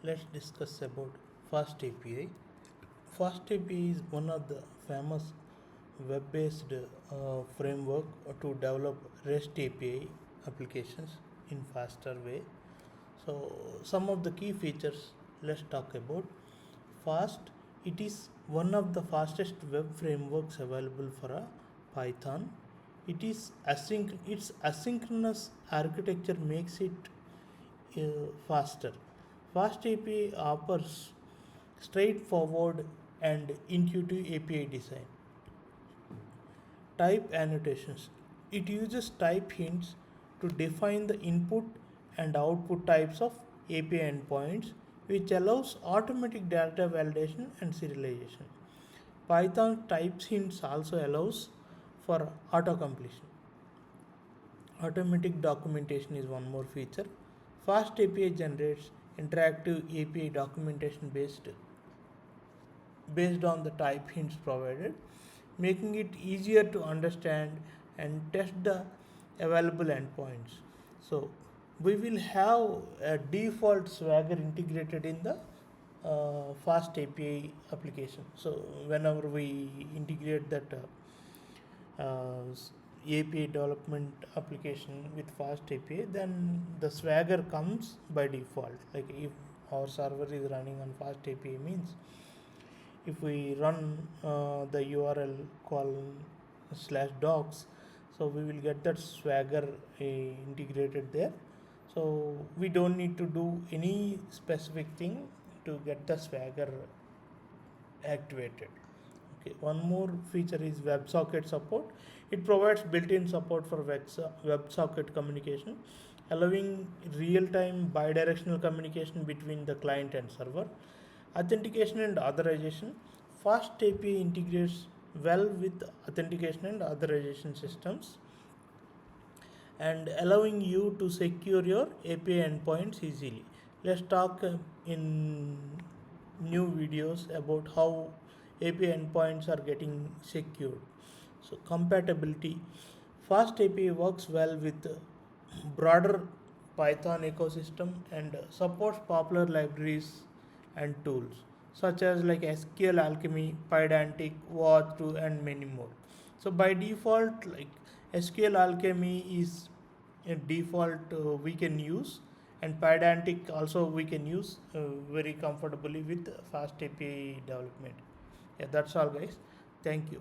let's discuss about FastAPI. FastAPI is one of the famous web-based framework to develop REST API applications in faster way. So some of the key features let's talk about. Fast, it is one of the fastest web frameworks available for a Python. Its asynchronous architecture makes it faster. FastAPI offers straightforward and intuitive API design. Type annotations. It uses type hints to define the input and output types of API endpoints, which allows automatic data validation and serialization. Python types hints also allows for auto-completion. Automatic documentation is one more feature. Fast API generates interactive API documentation based on the type hints provided, making it easier to understand and test the available endpoints. So we will have a default Swagger integrated in the Fast API application. So whenever we integrate that API development application with Fast API, then the Swagger comes by default. Like if our server is running on Fast API means if we run the URL colon /docs, so we will get that Swagger integrated there. So we don't need to do any specific thing to get the Swagger activated. Okay, one more feature is WebSocket support. It provides built-in support for WebSocket communication, allowing real-time bidirectional communication between the client and server. Authentication and authorization. Fast API integrates well with authentication and authorization systems and allowing you to secure your API endpoints easily. Let's talk in new videos about how API endpoints are getting secured. So compatibility. Fast API works well with broader Python ecosystem and supports popular libraries and tools such as like SQL Alchemy, Pydantic, Walkthrough, and many more. So by default, like SQL Alchemy is a default we can use, and Pydantic also we can use very comfortably with Fast API development. Yeah, that's all, guys. Thank you.